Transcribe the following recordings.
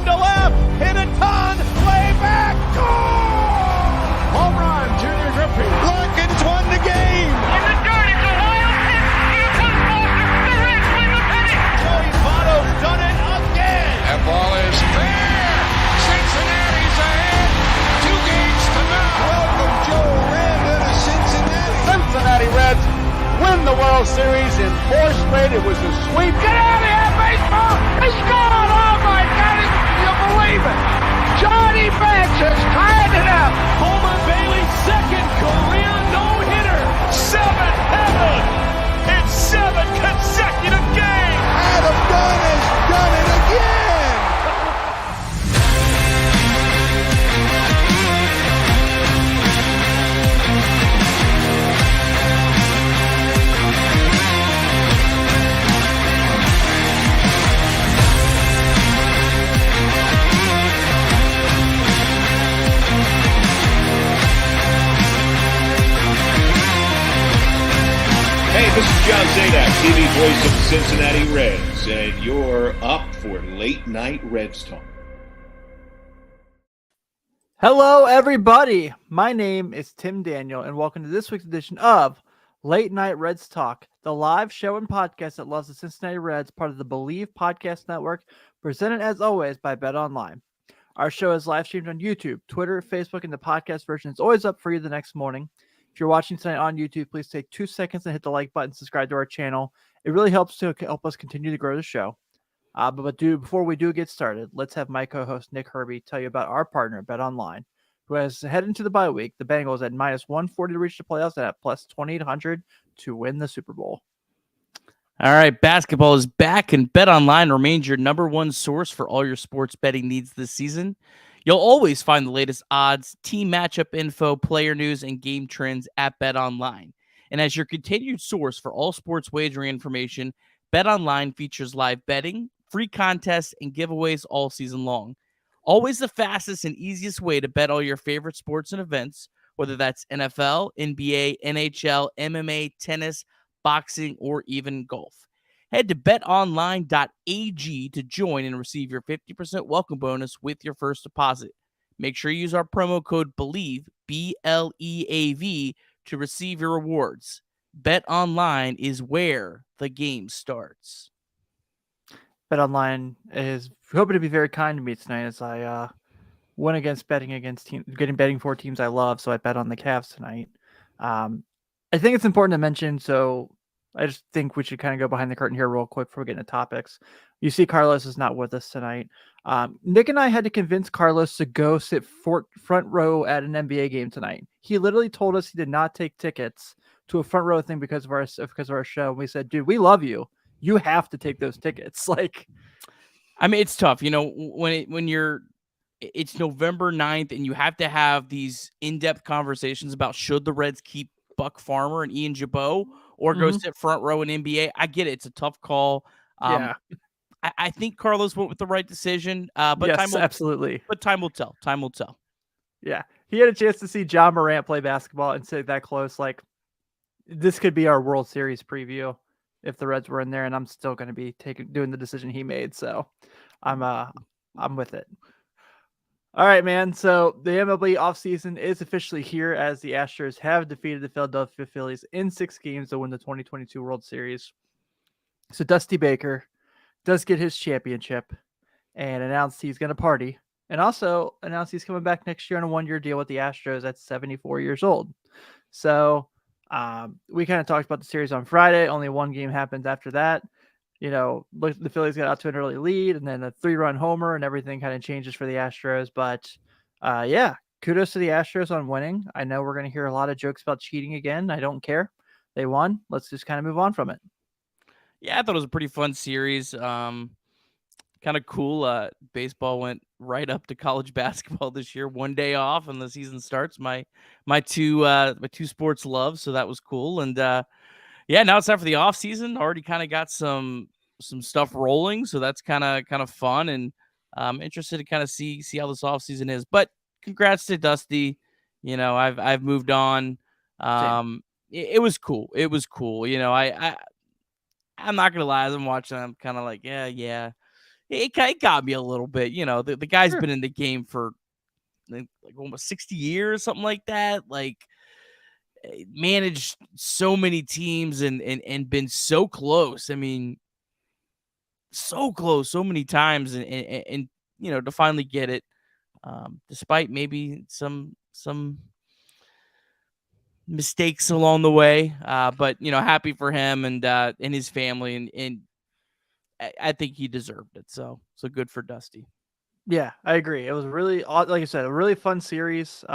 to left, hit a ton, way back, goal! Home run, Junior Griffey. Larkins won the game. In the dirt, it's a wild pitch. Here comes Foster. The Reds win the pennant. Joey Votto's done it again. That ball is fair. Cincinnati's ahead. 2 games to none. Welcome, Joe Randa to Cincinnati. Cincinnati Reds win the World Series in 4 straight. It was a sweep. Get out of here, baseball. It's gone. Oh, my God. Can you believe it? Johnny Bench has tied it up. Homer Bailey's second career no-hitter. 7-heaven. It's 7 consecutive games. Adam Dunn has done it again. Hey, this is John Zadak, TV voice of the Cincinnati Reds, and you're up for Late Night Reds Talk. Hello, everybody. My name is Tim Daniel, and welcome to this week's edition of Late Night Reds Talk, the live show and podcast that loves the Cincinnati Reds, part of the BLEAV Podcast Network, presented as always by BetOnline. Our show is live streamed on YouTube, Twitter, Facebook, and the podcast version is always up for you the next morning. If you're watching tonight on YouTube, please take 2 seconds and hit the like button, subscribe to our channel. It really helps to help us continue to grow the show. Before we get started, let's have my co-host Nick Herbie tell you about our partner, BetOnline, who has headed into the bye week. The Bengals at -140 to reach the playoffs and at plus 2,800 to win the Super Bowl. All right, basketball is back, and BetOnline remains your number one source for all your sports betting needs this season. You'll always find the latest odds, team matchup info, player news, and game trends at BetOnline. And as your continued source for all sports wagering information, BetOnline features live betting, free contests, and giveaways all season long. Always the fastest and easiest way to bet all your favorite sports and events, whether that's NFL, NBA, NHL, MMA, tennis, boxing, or even golf. Head to betonline.ag to join and receive your 50% welcome bonus with your first deposit. Make sure you use our promo code BLEAV, B-L-E-A-V, to receive your rewards. BetOnline is where the game starts. BetOnline is hoping to be very kind to me tonight as I went against betting for teams I love, so I bet on the Cavs tonight. I think it's important to mention, so I just think we should kind of go behind the curtain here real quick before we get into topics. You see Carlos is not with us tonight. Nick and I had to convince Carlos to go sit front row at an NBA game tonight. He literally told us he did not take tickets to a front row thing because of our show. And we said, dude, we love you. You have to take those tickets. I mean, it's tough. You know, it's November 9th and you have to have these in-depth conversations about should the Reds keep Buck Farmer and Ian Jabot or go sit front row in NBA. I get it. It's a tough call. I think Carlos went with the right decision. But yes, absolutely. But time will tell. Time will tell. Yeah. He had a chance to see John Morant play basketball and sit that close. This could be our World Series preview if the Reds were in there, and I'm still going to be doing the decision he made. So I'm with it. All right, man. So the MLB offseason is officially here as the Astros have defeated the Philadelphia Phillies in 6 games to win the 2022 World Series. So Dusty Baker does get his championship and announced he's going to party, and also announced he's coming back next year on a 1-year deal with the Astros at 74 years old. So we kind of talked about the series on Friday. Only 1 game happens after that. You know, the Phillies got out to an early lead and then a 3-run homer and everything kind of changes for the Astros. But kudos to the Astros on winning. I know we're going to hear a lot of jokes about cheating again. I don't care. They won. Let's just kind of move on from it. Yeah, I thought it was a pretty fun series. Kind of cool. Baseball went right up to college basketball this year. 1 day off and the season starts. My two sports loves, so that was cool. And now it's time for the off season. Already kind of got some stuff rolling, so that's kind of fun. And I'm interested to kind of see how this off season is. But congrats to Dusty. You know, I've moved on. It was cool. It was cool. You know, I'm not gonna lie. As I'm watching, I'm kind of like, yeah. it got me a little bit. The guy's Sure. been in the game for like almost 60 years, something like that. Like, managed so many teams and been so close. I mean, so close so many times, and to finally get it, despite maybe some mistakes along the way. But happy for him and his family, and I think he deserved it. So good for Dusty. Yeah, I agree. It was really, like I said, a really fun series.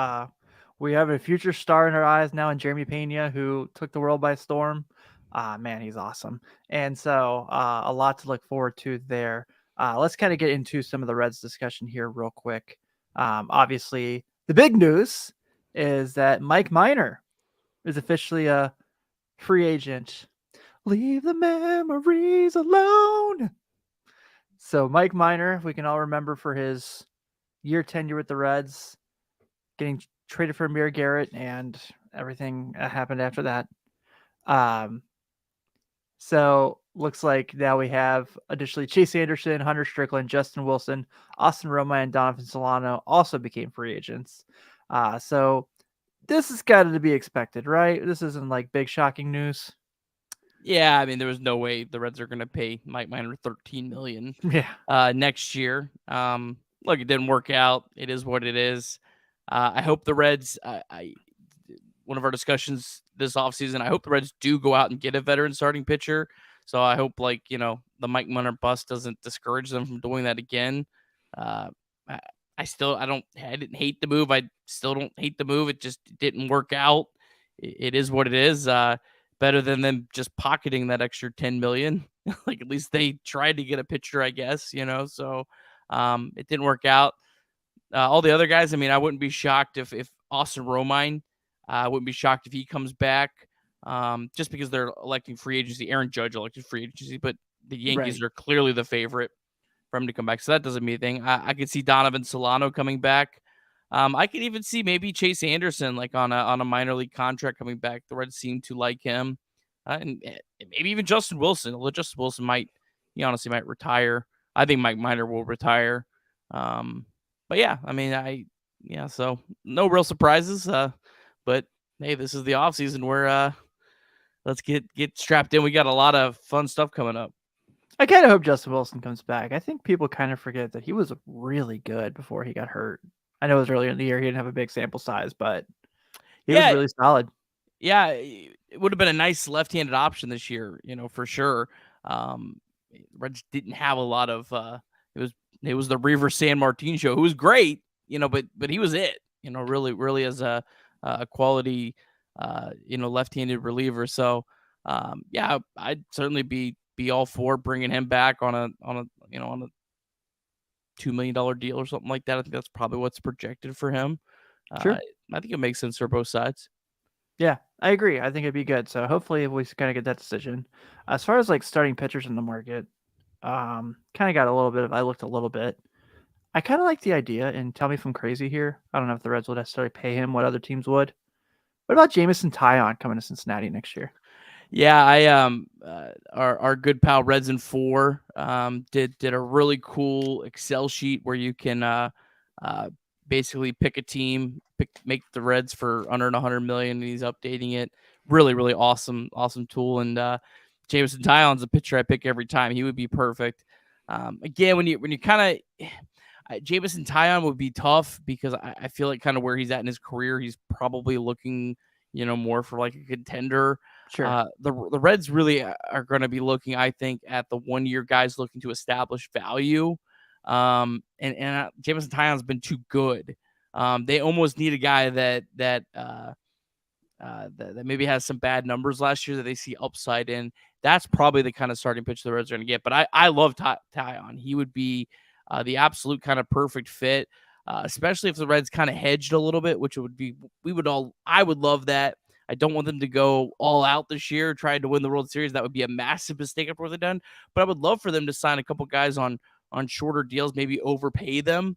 We have a future star in our eyes now in Jeremy Pena, who took the world by storm. Man, he's awesome. And so a lot to look forward to there. Let's kind of get into some of the Reds discussion here real quick. Obviously, the big news is that Mike Minor is officially a free agent. Leave the memories alone. So Mike Minor, we can all remember for his year tenure with the Reds, getting traded for Amir Garrett and everything that happened after that. So looks like now we have additionally Chase Anderson, Hunter Strickland, Justin Wilson, Austin Romine, and Donovan Solano also became free agents. So this is got to be expected, right? This isn't like big shocking news. Yeah, I mean, there was no way the Reds are going to pay Mike Minor $13 million next year. Look, it didn't work out. It is what it is. I hope the Reds, one of our discussions this offseason, I hope the Reds do go out and get a veteran starting pitcher. So I hope, the Mike Minor bust doesn't discourage them from doing that again. I didn't hate the move. I still don't hate the move. It just didn't work out. It is what it is. Better than them just pocketing that extra $10 million. Like, at least they tried to get a pitcher, I guess, so it didn't work out. All the other guys, I mean, I wouldn't be shocked if Austin Romine, I wouldn't be shocked if he comes back, just because they're electing free agency. Aaron Judge elected free agency, but the Yankees are clearly the favorite for him to come back. So that doesn't mean anything. I could see Donovan Solano coming back. I could even see maybe Chase Anderson, like on a minor league contract, coming back. The Reds seem to like him, and maybe even Justin Wilson. Although Justin Wilson might retire. I think Mike Minor will retire. But yeah, I mean, so no real surprises. But hey, this is the offseason where let's get strapped in. We got a lot of fun stuff coming up. I kind of hope Justin Wilson comes back. I think people kind of forget that he was really good before he got hurt. I know it was earlier in the year. He didn't have a big sample size, but he was really solid. Yeah, it would have been a nice left-handed option this year, for sure. Reds didn't have a lot of it was the Reaver San Martin show, who was great, but he was it, really as a quality left-handed reliever. So yeah, I'd certainly be all for bringing him back on a $2 million deal or something like that. I think that's probably what's projected for him. Sure. I think it makes sense for both sides. Yeah, I agree. I think it'd be good. So hopefully we kind of get that decision. As far as like starting pitchers in the market, kind of got a little bit of, I looked a little bit. I kind of like the idea, and tell me if I'm crazy here. I don't know if the Reds would necessarily pay him what other teams would. What about Jamison Taillon coming to Cincinnati next year? Yeah, our good pal Reds in 4 did a really cool Excel sheet where you can basically pick a team, make the Reds for under $100 million, and he's updating it. Really, really awesome tool. And Jamison Taillon's a pitcher I pick every time. He would be perfect. Again, when you kind of Jamison Taillon would be tough because I feel like kind of where he's at in his career, he's probably looking more for like a contender. Sure. The Reds really are going to be looking, I think, at the 1-year guys looking to establish value. And Jamison Taillon's been too good. They almost need a guy that maybe has some bad numbers last year that they see upside in. That's probably the kind of starting pitch the Reds are going to get. But I love Taillon. He would be the absolute kind of perfect fit, especially if the Reds kind of hedged a little bit, which would be I would love that. I don't want them to go all out this year trying to win the World Series. That would be a massive mistake after what they've done. But I would love for them to sign a couple guys on shorter deals, maybe overpay them,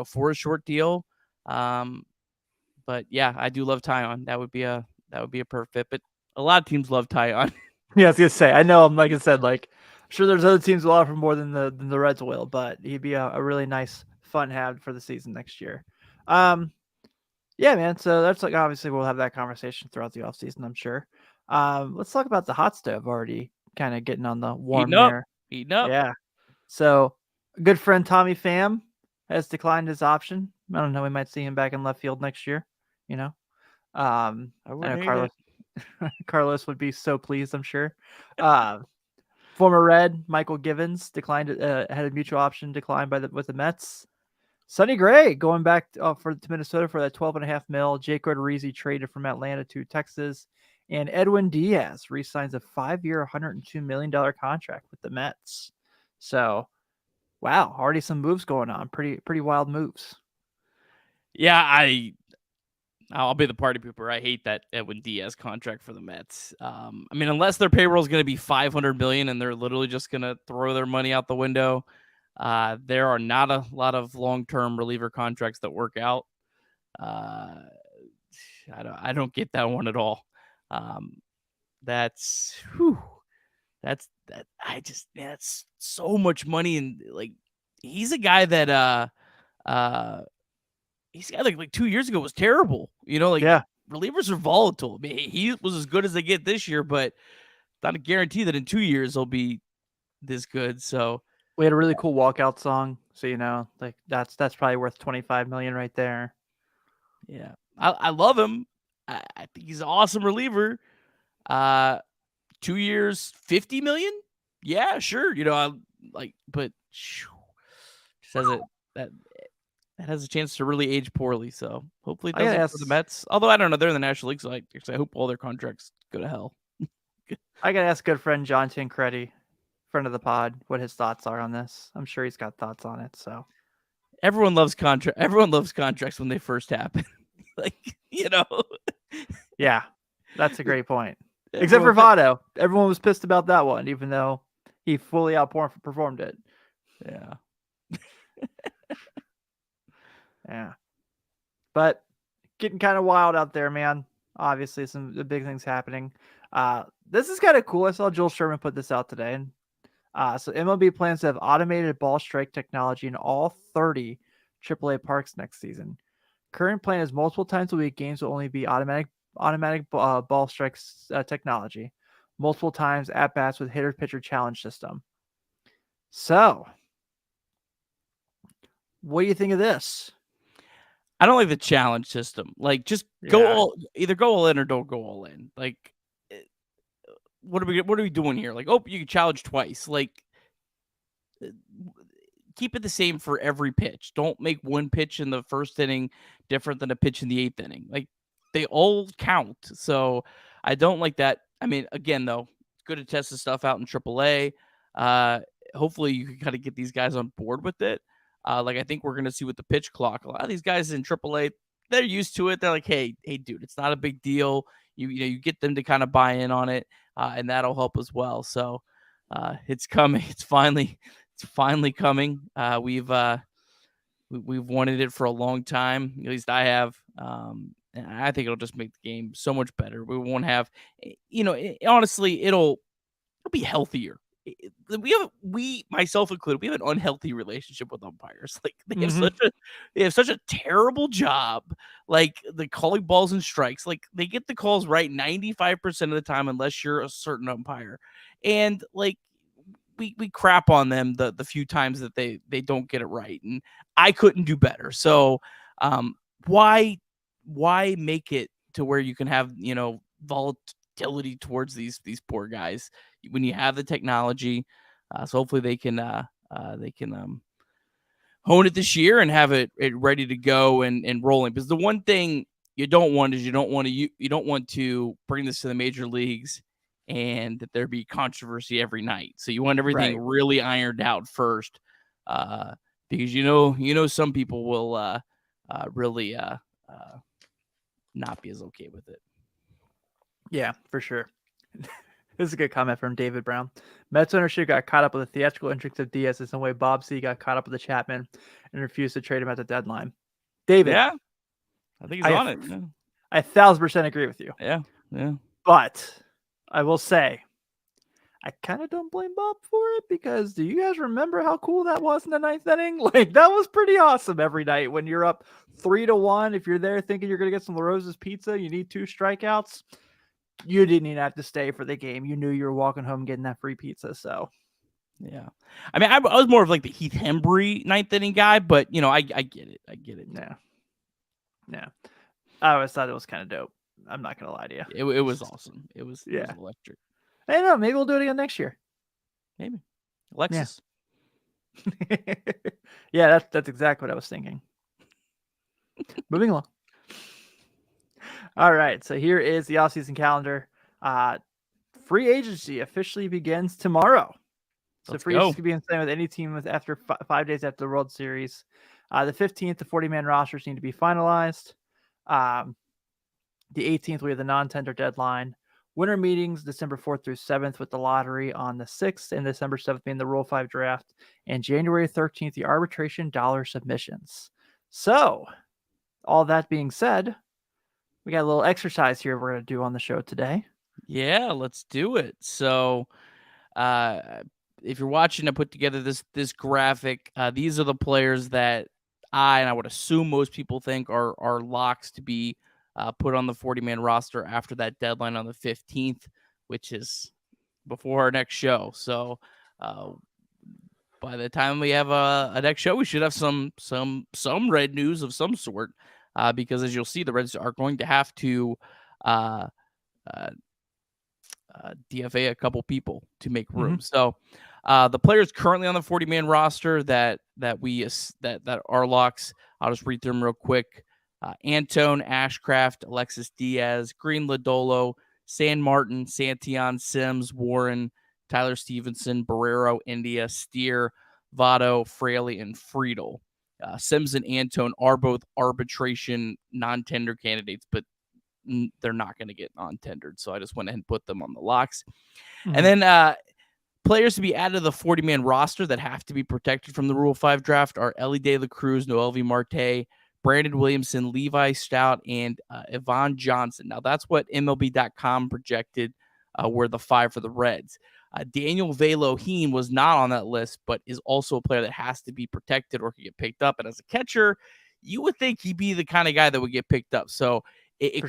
for a short deal. But yeah, I do love Taillon. That would be a perfect fit. But a lot of teams love Taillon. Yeah, I was gonna say. I know. Like I said, like sure there's other teams will offer more than the Reds will, but he'd be a really nice fun have for the season next year. Yeah, man. So that's like obviously we'll have that conversation throughout the offseason, I'm sure. Let's talk about the hot stove already kind of getting on the warm there. Heating up. Yeah. So good friend Tommy Pham has declined his option. I don't know. We might see him back in left field next year. You know, I know Carlos. Carlos would be so pleased, I'm sure. Former Red Michael Givens declined. Had a mutual option declined with the Mets. Sonny Gray going back to Minnesota for that $12.5 million. Jake Odorizzi traded from Atlanta to Texas, and Edwin Diaz re-signs a 5-year, $102 million contract with the Mets. So, wow, already some moves going on. Pretty wild moves. Yeah, I'll be the party pooper. I hate that Edwin Diaz contract for the Mets. I mean, unless their payroll is going to be $500 million and they're literally just going to throw their money out the window, there are not a lot of long-term reliever contracts that work out. I don't get that one at all. That's so much money, and like he's a guy that he's got like 2 years ago was terrible. Relievers are volatile. I mean, he was as good as they get this year, but not a guarantee that in 2 years they'll be this good. So we had a really cool walkout song. So like that's probably worth $25 million right there. Yeah, I love him. I think he's an awesome reliever. 2 years, $50 million. Yeah, sure. But just that has a chance to really age poorly. So hopefully it doesn't for the Mets. Although I don't know, they're in the National League, so I hope all their contracts go to hell. I gotta ask good friend John Tancredi, friend of the pod, what his thoughts are on this. I'm sure he's got thoughts on it. So everyone loves contracts when they first happen. Yeah, that's a great point. Except for Votto. Everyone was pissed about that one, even though he fully outperformed it. Yeah. Yeah. But getting kind of wild out there, man. Obviously, some big things happening. This is kind of cool. I saw Joel Sherman put this out today. So MLB plans to have automated ball strike technology in all 30 AAA parks next season. Current plan is multiple times a week games will only be automatic ball strikes technology. Multiple times at bats with hitter-pitcher challenge system. So, what do you think of this? I don't like the challenge system. Like, just either go all in or don't go all in. Like, what are we doing here? Like, you can challenge twice. Like, keep it the same for every pitch. Don't make one pitch in the first inning different than a pitch in the 8th inning. Like, they all count. So I don't like that. I mean, again, though, it's good to test the stuff out in AAA. Hopefully you can kind of get these guys on board with it. I think we're going to see with the pitch clock, a lot of these guys in AAA, they're used to it. They're like, hey, dude, it's not a big deal. You get them to kind of buy in on it, and that'll help as well. So it's coming. It's finally coming. We've wanted it for a long time. At least I have. And I think it'll just make the game so much better. We won't have, honestly, it'll be healthier. We, myself included, we have an unhealthy relationship with umpires. Like they have such a terrible job. Like the calling balls and strikes. Like they get the calls right 95% of the time, unless you're a certain umpire. And like we crap on them the few times that they don't get it right. And I couldn't do better. So why make it to where you can have volatility towards these poor guys when you have the technology? So hopefully they can hone it this year and have it ready to go and rolling. Because the one thing you don't want is you don't want to bring this to the major leagues and that there be controversy every night. So you want everything really ironed out first, because some people will really not be as okay with it. Yeah, for sure. This is a good comment from David Brown. Mets ownership got caught up with the theatrical entrance of Diaz the same way Bob C got caught up with the Chapman and refused to trade him at the deadline. David. Yeah. I think he's on it. Yeah. I 1,000% agree with you. Yeah. But I will say, I kind of don't blame Bob for it, because do you guys remember how cool that was in the 9th inning? Like, that was pretty awesome every night when you're up 3-1. If you're there thinking you're going to get some La Rosa's pizza, you need 2 strikeouts. You didn't even have to stay for the game. You knew you were walking home getting that free pizza. So, yeah. I mean, I was more of like the Heath Hembry 9th inning guy, but I get it. I get it. Yeah. I always thought it was kind of dope. I'm not going to lie to you. It was awesome. It was electric. I don't know. Maybe we'll do it again next year. Maybe. Alexis. Yeah, that's exactly what I was thinking. Moving along. All right. So here is the offseason calendar. Free agency officially begins tomorrow. So free agency can be signed with any team after 5 days after the World Series. The 15th, the 40-man rosters need to be finalized. The 18th, we have the non-tender deadline. Winter meetings, December 4th through 7th, with the lottery on the 6th, and December 7th being the Rule 5 draft. And January 13th, the arbitration dollar submissions. So, all that being said, we got a little exercise here we're going to do on the show today. Yeah, let's do it. So, if you're watching, I put together this graphic. These are the players that I would assume most people think are locks to be put on the 40-man roster after that deadline on the 15th, which is before our next show. So by the time we have a next show, we should have some Red news of some sort, because as you'll see, the Reds are going to have to DFA a couple people to make room. So the players currently on the 40-man roster that are locks, I'll just read through them real quick. Antone, Ashcraft, Alexis Diaz, Green, Lodolo, San Martin, Santillan, Sims, Warren, Tyler Stevenson, Barrero, India, Steer, Votto, Fraley, and Friedel. Sims and Antone are both arbitration non-tender candidates, but they're not going to get non-tendered. So I just went ahead and put them on the locks. And then players to be added to the 40-man roster that have to be protected from the Rule 5 draft are Elly De La Cruz, Noel V. Marte, Brandon Williamson, Levi Stout, and Yvonne Johnson. Now, that's what MLB.com projected were the 5 for the Reds. Daniel Veloheen was not on that list, but is also a player that has to be protected or could get picked up. And as a catcher, you would think he'd be the kind of guy that would get picked up. So it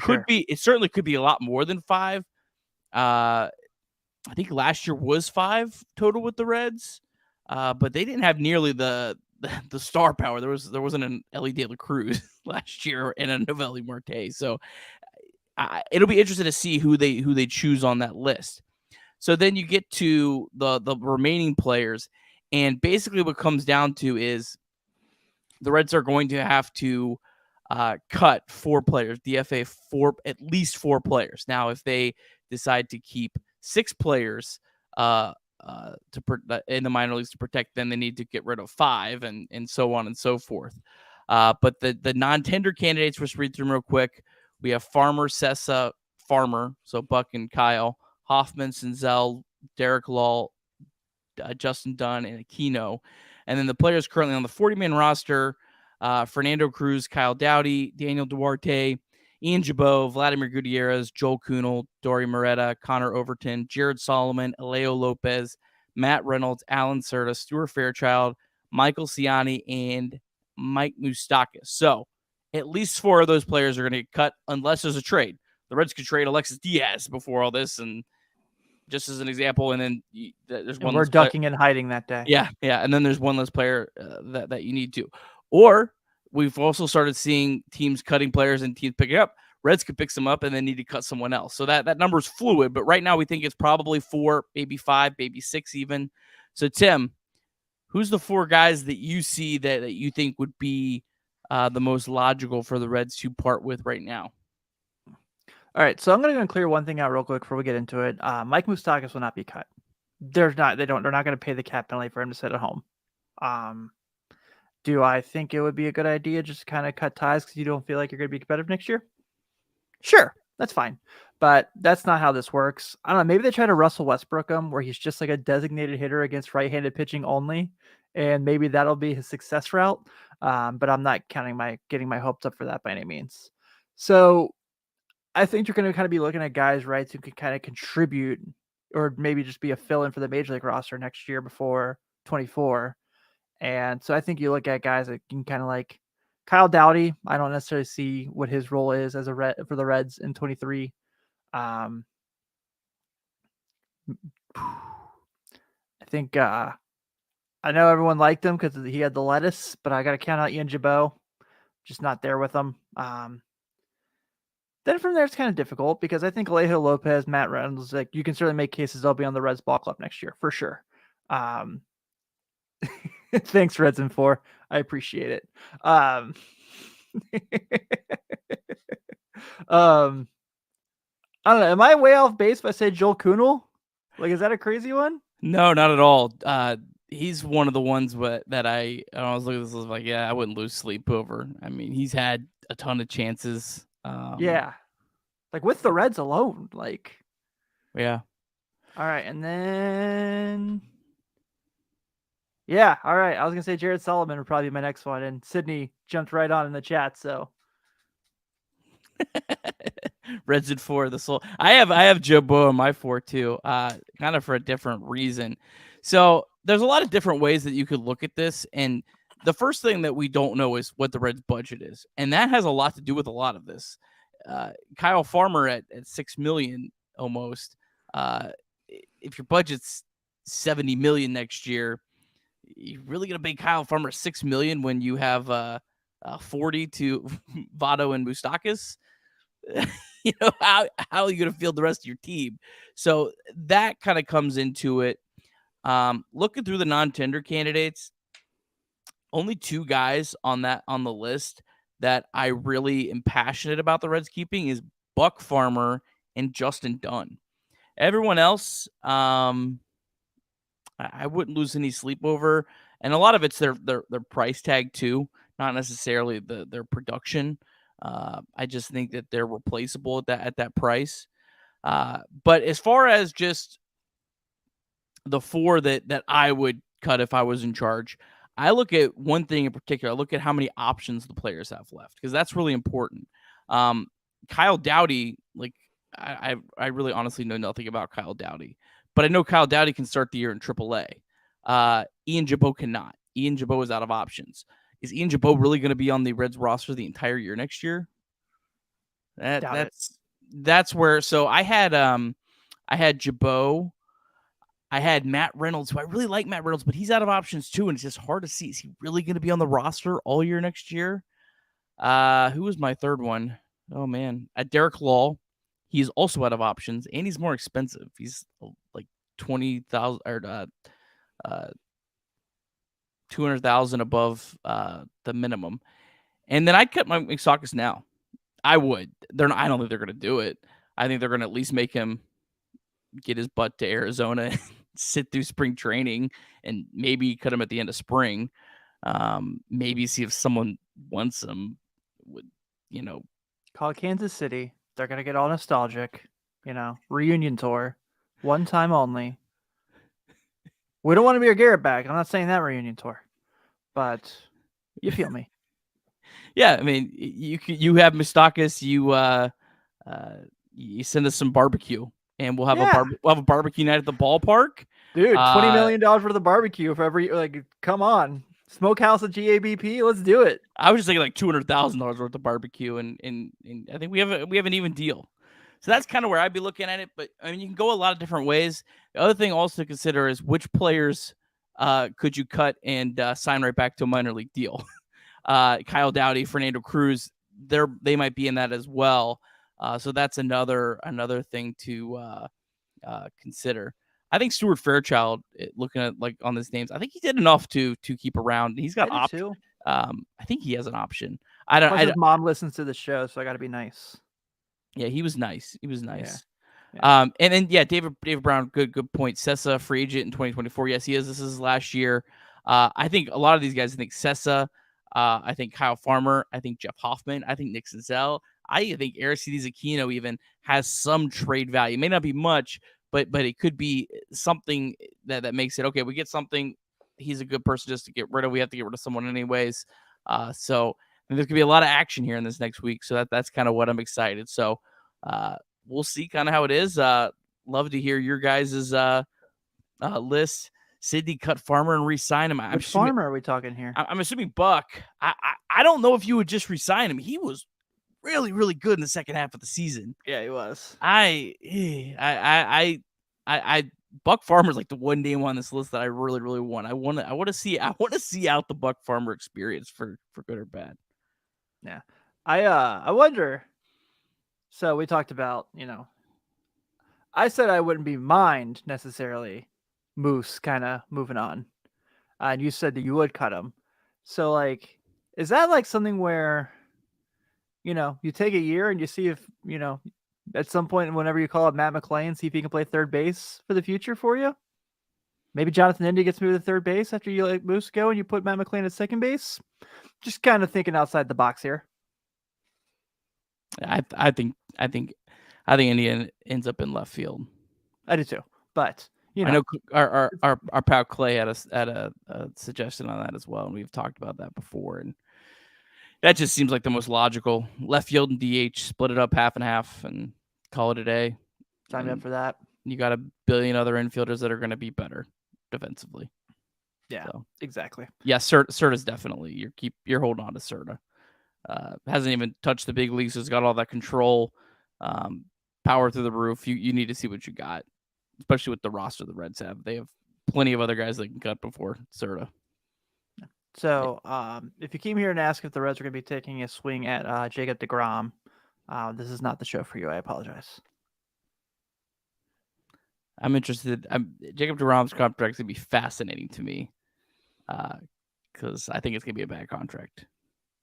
certainly could be a lot more than 5. I think last year was 5 total with the Reds, but they didn't have nearly the star power. There wasn't an Elly De La Cruz last year and a Noelvi Marte. So it'll be interesting to see who they choose on that list. So then you get to the remaining players, and basically what comes down to is the Reds are going to have to cut 4 players, DFA at least 4 players. Now, if they decide to keep 6 players in the minor leagues to protect, then they need to get rid of 5 and so on and so forth. But the non-tender candidates, let's read through them real quick. We have Farmer, Sessa, Farmer, so Buck and Kyle, Hoffman, Senzel, Derek Law, Justin Dunn, and Aquino. And then the players currently on the 40-man roster, Fernando Cruz, Kyle Dowdy, Daniel Duarte, Ian Jabot, Vladimir Gutierrez, Joel Kuhnel, Dory Moretta, Connor Overton, Jared Solomon, Aleo Lopez, Matt Reynolds, Alan Serta, Stuart Fairchild, Michael Ciani, and Mike Moustakas. So at least 4 of those players are going to get cut unless there's a trade. The Reds could trade Alexis Diaz before all this, and just as an example, and then there's one. We're ducking and hiding that day. Yeah, and then there's one less player that you need to. Or we've also started seeing teams cutting players and teams picking up. Reds could pick some up and then need to cut someone else. So that number is fluid, but right now we think it's probably 4, maybe 5, maybe 6 even. So Tim, who's the 4 guys that you see that you think would be the most logical for the Reds to part with right now? All right, so I'm going to clear one thing out real quick before we get into it. Mike Moustakas will not be cut. They're not going to pay the cap penalty for him to sit at home. Do I think it would be a good idea just to kind of cut ties because you don't feel like you're going to be competitive next year? Sure, that's fine. But that's not how this works. I don't know. Maybe they try to Russell Westbrook him where he's just like a designated hitter against right-handed pitching only. And maybe that'll be his success route. But I'm not getting my hopes up for that by any means. So I think you're going to kind of be looking at guys, right, who can kind of contribute or maybe just be a fill-in for the major league roster next year before 24. And so I think you look at guys that can kind of like Kyle Dowdy. I don't necessarily see what his role is as a for the Reds in 23. I think I know everyone liked him because he had the lettuce, but I got to count out Ian Jabot. Just not there with him. Then from there, it's kind of difficult because I think Alejo Lopez, Matt Reynolds, like you can certainly make cases they'll be on the Reds ball club next year for sure. Thanks, Reds and 4. I appreciate it. I don't know. Am I way off base if I say Joel Kuhnel? Like, is that a crazy one? No, not at all. He's one of the ones that I was looking at this, I was like, yeah, I wouldn't lose sleep over. I mean, he's had a ton of chances. Yeah. Like with the Reds alone, like. Yeah. All right. And then. Yeah. All right. I was going to say Jared Sullivan would probably be my next one. And Sydney jumped right on in the chat. So. Reds at 4. I have Joe Bo in my 4 too, kind of for a different reason. So there's a lot of different ways that you could look at this, and the first thing that we don't know is what the Reds' budget is, and that has a lot to do with a lot of this. Kyle Farmer at $6 million almost. If your budget's $70 million next year, you're really gonna pay Kyle Farmer $6 million when you have 40 to Votto and Moustakas. You know, how are you going to field the rest of your team? So that kind of comes into it. Looking through the non-tender candidates, only 2 guys on the list that I really am passionate about the Reds keeping is Buck Farmer and Justin Dunn. Everyone else, I wouldn't lose any sleep over, and a lot of it's their price tag too, not necessarily their production. I just think that they're replaceable at that price. But as far as just the 4 that I would cut if I was in charge, I look at one thing in particular. I look at how many options the players have left, because that's really important. Kyle Dowdy, like I really honestly know nothing about Kyle Dowdy, but I know Kyle Dowdy can start the year in AAA. Ian Jabot cannot. Ian Jabot is out of options. Is Ian Jabot really going to be on the Reds roster the entire year next year? That's where. So I had Jabot, I had Matt Reynolds, who I really like Matt Reynolds, but he's out of options too, and it's just hard to see. Is he really going to be on the roster all year next year? Who was my third one? Oh man, Derek Law. He's also out of options, and he's more expensive. He's like 20,000 or 200,000 above the minimum. And then I'd cut my Moustakas now. I would. I don't think they're going to do it. I think they're going to at least make him get his butt to Arizona and sit through spring training, and maybe cut him at the end of spring. Maybe see if someone wants him. Call Kansas City. They're going to get all nostalgic. Reunion tour. One time only. We don't want to be a Garrett back. I'm not saying that reunion tour, but you feel me. Yeah, I mean, you have Moustakas. You send us some barbecue, and we'll have a barbecue night at the ballpark. Dude, $20 million worth of barbecue for every come on, Smokehouse at GABP. Let's do it. I was just thinking like $200,000 worth of barbecue, and I think we have an even deal. So that's kind of where I'd be looking at it. But I mean, you can go a lot of different ways. The other thing also to consider is which players could you cut and sign right back to a minor league deal. Kyle Dowdy, Fernando Cruz, they might be in that as well. So that's another thing to consider. I think Stuart Fairchild, looking at on his names, I think he did enough to keep around. He's got option. I think he has an option. His mom listens to the show, so I got to be nice. Yeah, he was nice. Yeah. And then David Brown, good point. Sessa, free agent in 2024. Yes, he is. This is his last year. I think a lot of these guys. I think Sessa. I think Kyle Farmer. I think Jeff Hoffman. I think Nick Senzel. I think Aristides Aquino even has some trade value. It may not be much, but it could be something that makes it okay. We get something. He's a good person just to get rid of. We have to get rid of someone anyways. So there's gonna be a lot of action here in this next week. So that's kind of what I'm excited. So we'll see kind of how it is. love to hear your guys' list. Sidney cut Farmer and re-sign him. Which Farmer are we talking here? I'm assuming Buck. I don't know if you would just re-sign him. He was really, really good in the second half of the season. Yeah, he was. Buck Farmer's like the one name on this list that I really, really want. I want to see out the Buck Farmer experience for good or bad. Yeah. I wonder. So we talked about, I said I wouldn't be mind necessarily Moose kind of moving on. And you said that you would cut him. So like, is that like something where, you take a year and you see if, at some point, whenever you call up Matt McClain, see if he can play third base for the future for you? Maybe Jonathan India gets moved to third base after you let Moose go and you put Matt McClain at second base. Just kind of thinking outside the box here. I think India ends up in left field. I do too, but I know our pal Clay had a suggestion on that as well, and we've talked about that before, and that just seems like the most logical. Left field and DH, split it up half and half, and call it a day. Sign me up for that. You got a billion other infielders that are going to be better defensively. Yeah, so, exactly. Yeah, Serta's definitely you're holding on to Serta. Hasn't even touched the big leagues. Has got all that control, power through the roof. You need to see what you got, especially with the roster the Reds have. They have plenty of other guys they can cut before Serta. So, if you came here and asked if the Reds are going to be taking a swing at Jacob deGrom, this is not the show for you. I apologize. I'm interested. Jacob deGrom's contract is going to be fascinating to me because I think it's going to be a bad contract.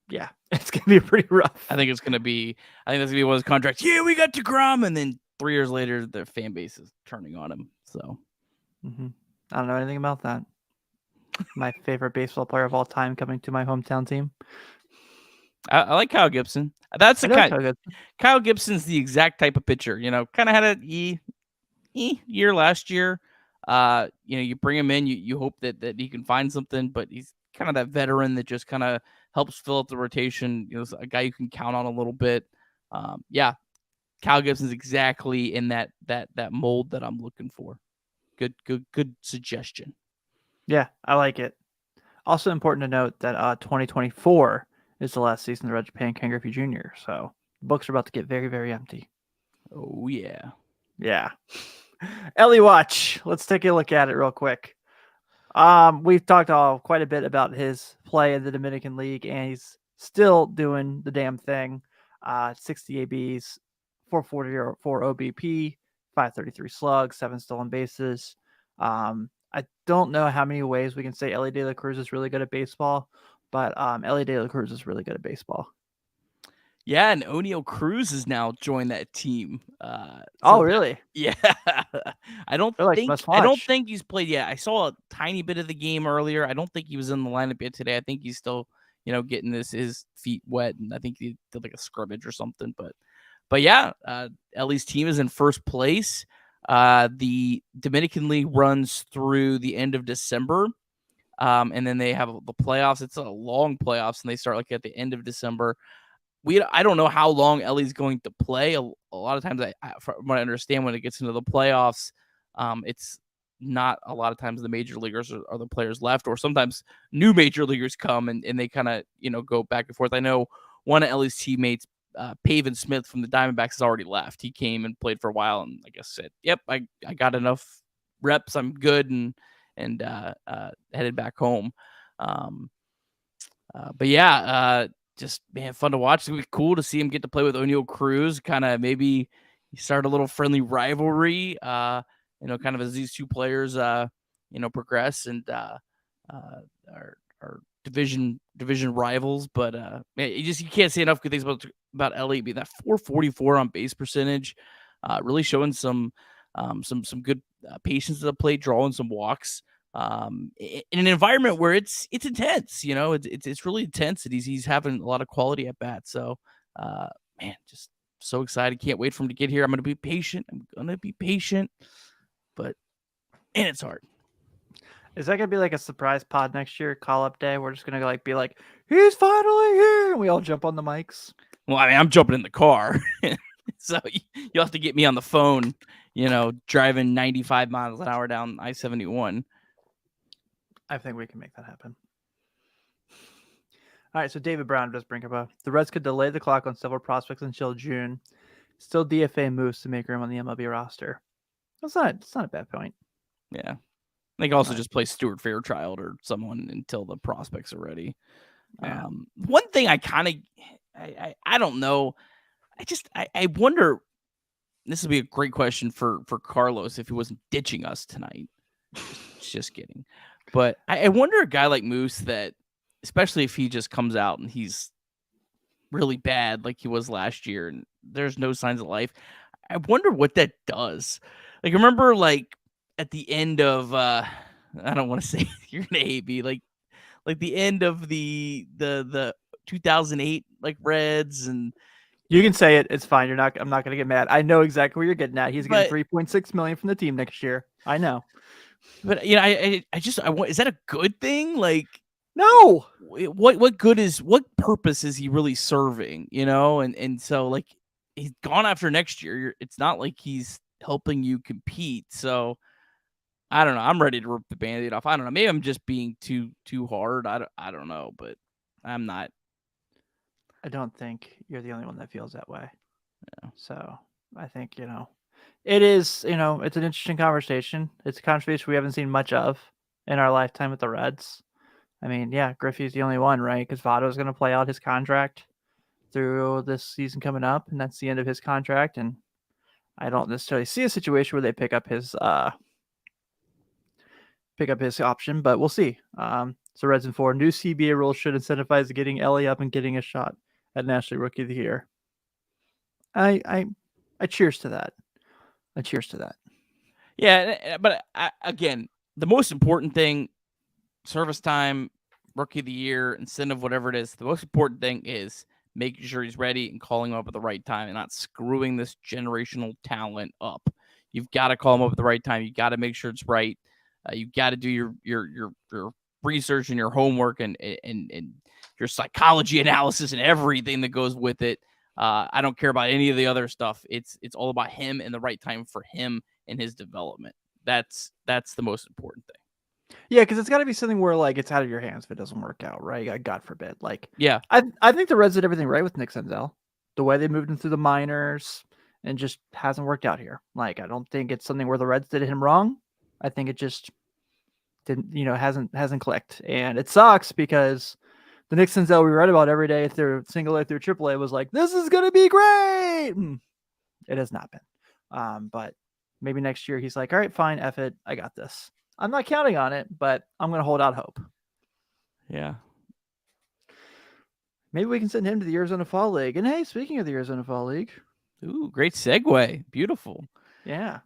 Yeah, it's going to be pretty rough. I think that's going to be one of those contracts. Yeah, we got deGrom, and then 3 years later, their fan base is turning on him. So, I don't know anything about that. My favorite baseball player of all time coming to my hometown team. I like Kyle Gibson. That's the kind. Kyle Gibson's the exact type of pitcher. Kind of had a year last year. You bring him in, you hope that he can find something, but he's kind of that veteran that just kind of helps fill up the rotation. A guy you can count on a little bit. Kyle Gibson's exactly in that mold that I'm looking for. Good suggestion. Yeah, I like it. Also important to note that 2024 is the last season the Reds are paying Ken Griffey Jr. So the books are about to get very, very empty. Oh, yeah. Yeah. Elly Watch. Let's take a look at it real quick. We've talked quite a bit about his play in the Dominican League, and he's still doing the damn thing. 60 ABs, 444 OBP, 533 slugs, 7 stolen bases. I don't know how many ways we can say Elly De La Cruz is really good at baseball, but Elly De La Cruz is really good at baseball. Yeah, and Oneil Cruz has now joined that team. Really? Yeah. I don't think he's played yet. I saw a tiny bit of the game earlier. I don't think he was in the lineup yet today. I think he's still, getting his feet wet, and I think he did like a scrimmage or something. But yeah, Elly's team is in first place. The Dominican League runs through the end of December, and then they have the playoffs. It's a long playoffs, and they start like at the end of December. I don't know how long Elly's going to play. A lot of times, from what I understand, when it gets into the playoffs, it's not a lot of times the major leaguers are the players left, or sometimes new major leaguers come and they kind of go back and forth. I know one of Elly's teammates, Pavin Smith from the Diamondbacks, has already left. He came and played for a while, and I guess said, "Yep, I got enough reps. I'm good," and headed back home. But yeah, just fun to watch. It's gonna be cool to see him get to play with Oneil Cruz. Kind of maybe start a little friendly rivalry. Kind of as these two players, progress and are division rivals. But you can't say enough good things about Elly. Being that 444 on base percentage, really showing some good patience at the plate, drawing some walks. In an environment where it's intense, it's really intense, and he's having a lot of quality at bat. So, just so excited. Can't wait for him to get here. I'm going to be patient. But it's hard. Is that going to be like a surprise pod next year, call up day? We're just going to be like, he's finally here. And we all jump on the mics. Well, I'm jumping in the car. So you'll have to get me on the phone, driving 95 miles an hour down I-71. I think we can make that happen. All right, so David Brown does bring up the Reds could delay the clock on several prospects until June. Still DFA moves to make room on the MLB roster. It's not a bad point. Yeah. They can also just play Stuart Fairchild or someone until the prospects are ready. Yeah. One thing I don't know. I wonder, this would be a great question for Carlos if he wasn't ditching us tonight. Just kidding. But I wonder a guy like Moose that, especially if he just comes out and he's really bad like he was last year and there's no signs of life, I wonder what that does. Like, remember, like, at the end of, I don't want to say you're going to hate me, like the end of the 2008, like, Reds, and you can say it. It's fine. I'm not going to get mad. I know exactly where you're getting at. He's getting $3.6 million from the team next year. I know. But, I want, is that a good thing? Like, no. What purpose is he really serving? And so, like, he's gone after next year. It's not like he's helping you compete. So I don't know. I'm ready to rip the Band-Aid off. I don't know. Maybe I'm just being too hard. I don't know, but I'm not. I don't think you're the only one that feels that way. Yeah. So I think, it is, it's an interesting conversation. It's a conversation we haven't seen much of in our lifetime with the Reds. I mean, yeah, Griffey's the only one, right? Because Votto's going to play out his contract through this season coming up, and that's the end of his contract. And I don't necessarily see a situation where they pick up his option, but we'll see. So Reds in 4. New CBA rules should incentivize getting Elly up and getting a shot at National Rookie of the Year. I cheers to that. I cheers to that. Yeah, but again, the most important thing, service time, Rookie of the Year, incentive, whatever it is, the most important thing is making sure he's ready and calling him up at the right time and not screwing this generational talent up. You've got to call him up at the right time. You got to make sure it's right. You got to do your research and your homework and your psychology analysis and everything that goes with it. I don't care about any of the other stuff. It's all about him and the right time for him and his development. That's the most important thing. Yeah, because it's got to be something where, like, it's out of your hands if it doesn't work out, right? God forbid. Like, yeah, I think the Reds did everything right with Nick Senzel. The way they moved him through the minors and just hasn't worked out here. Like, I don't think it's something where the Reds did him wrong. I think it just didn't, hasn't clicked, and it sucks because the Nick Senzel we read about every day through single A through AAA was like, this is gonna be great. It has not been. But maybe next year he's like, all right, fine, F it, I got this. I'm not counting on it, but I'm going to hold out hope. Yeah. Maybe we can send him to the Arizona Fall League. And hey, speaking of the Arizona Fall League. Ooh, great segue. Beautiful. Yeah.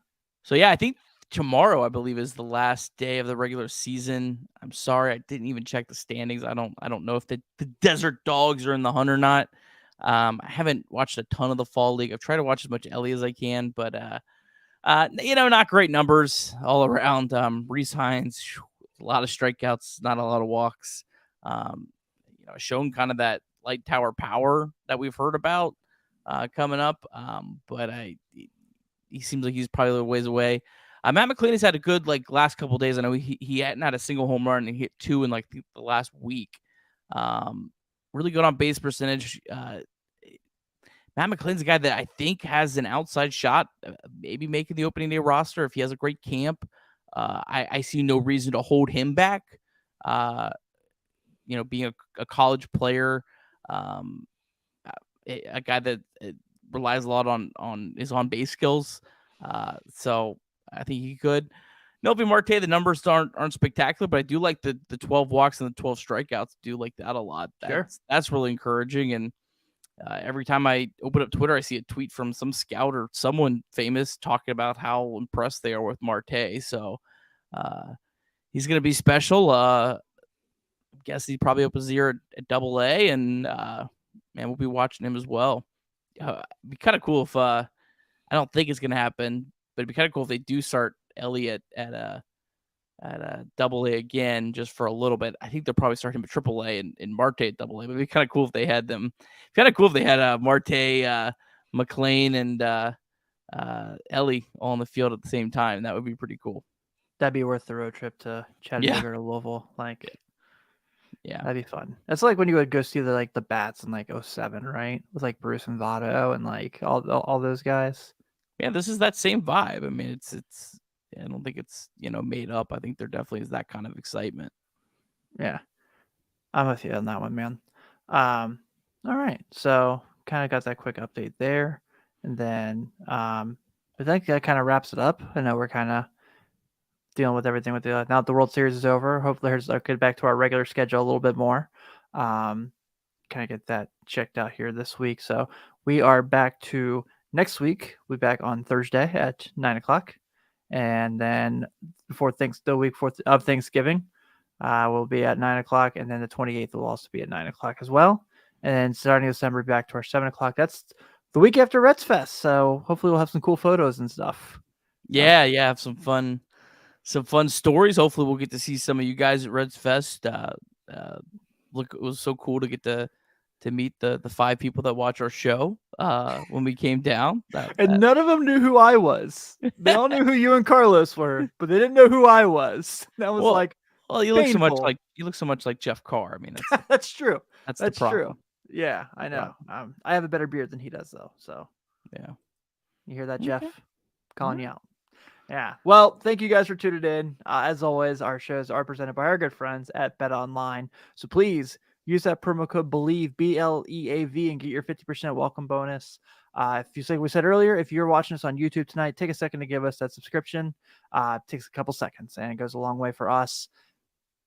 So, yeah, I think tomorrow, I believe, is the last day of the regular season. I'm sorry, I didn't even check the standings. I don't know if the Desert Dogs are in the hunt or not. I haven't watched a ton of the Fall League. I've tried to watch as much Elly as I can, but not great numbers all around. Reese Hines, a lot of strikeouts, not a lot of walks. Shown kind of that light tower power that we've heard about coming up. But he seems like he's probably a ways away. Matt McLean has had a good last couple of days. I know he hadn't had a single home run and he hit 2 in the last week. Really good on base percentage. Matt McLean's a guy that I think has an outside shot, maybe making the opening day roster if he has a great camp. I see no reason to hold him back. Being a college player, a guy that relies a lot on his on-base skills. So I think he could. Novi Marte, the numbers aren't spectacular, but I do like the 12 walks and the 12 strikeouts. I do like that a lot. That's really encouraging. And every time I open up Twitter, I see a tweet from some scout or someone famous talking about how impressed they are with Marte. So he's going to be special. I guess he probably opens the year at AA, and we'll be watching him as well. It'd be kind of cool if I don't think it's going to happen, but it'd be kind of cool if they do start Elly at AA again just for a little bit. I think they'll probably start him at AAA and Marte at AA. But it'd be kind of cool if they had them. Kind of cool if they had Marte, McLean and Elly all on the field at the same time. That would be pretty cool. That'd be worth the road trip to Chattanooga or Louisville. Like, yeah, that'd be fun. That's like when you would go see the Bats in like 07, right? With like Bruce and Votto and like all those guys. Yeah, this is that same vibe. I mean, it's I don't think it's made up. I think there definitely is that kind of excitement. Yeah, I'm with you on that one, man. All right, so kind of got that quick update there, and then I think that kind of wraps it up. I know we're kind of dealing with everything with now that the World Series is over. Hopefully, I'll get back to our regular schedule a little bit more. Kind of get that checked out here this week. So we are back to next week. We'll be back on Thursday at 9:00, and then the week of Thanksgiving, we'll be at 9:00, and then the 28th will also be at 9:00 as well. And then starting December, back to our 7:00. That's the week after Reds Fest. So hopefully, we'll have some cool photos and stuff. Yeah, have some fun stories. Hopefully we'll get to see some of you guys at Reds Fest. Look, it was so cool to get to meet the 5 people that watch our show when we came down. And none of them knew who I was. They all knew who you and Carlos were, but they didn't know who I was. That was you painful. look so much like Jeff Carr. I mean, that's true. That's the problem. True. Yeah, I know. I have a better beard than he does, though. So yeah, you hear that, Jeff? Calling you out. Yeah. Well, thank you guys for tuning in. As always, our shows are presented by our good friends at BetOnline. So please use that promo code BLEAV, BLEAV, and get your 50% welcome bonus. If you say we said earlier, if you're watching us on YouTube tonight, take a second to give us that subscription. It takes a couple seconds, and it goes a long way for us.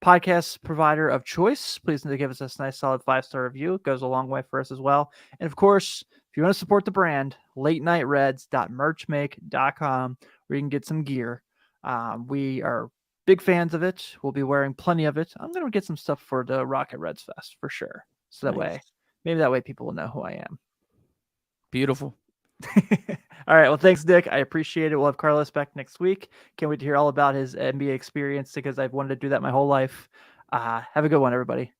Podcast provider of choice, please give us a nice solid 5-star review. It goes a long way for us as well. And of course, if you want to support the brand, latenighreds.merchmake.com, where you can get some gear. We are big fans of it. We'll be wearing plenty of it. I'm going to get some stuff for the Rocket Reds Fest for sure. So that way people will know who I am. Beautiful. All right. Well, thanks, Dick. I appreciate it. We'll have Carlos back next week. Can't wait to hear all about his NBA experience because I've wanted to do that my whole life. Have a good one, everybody.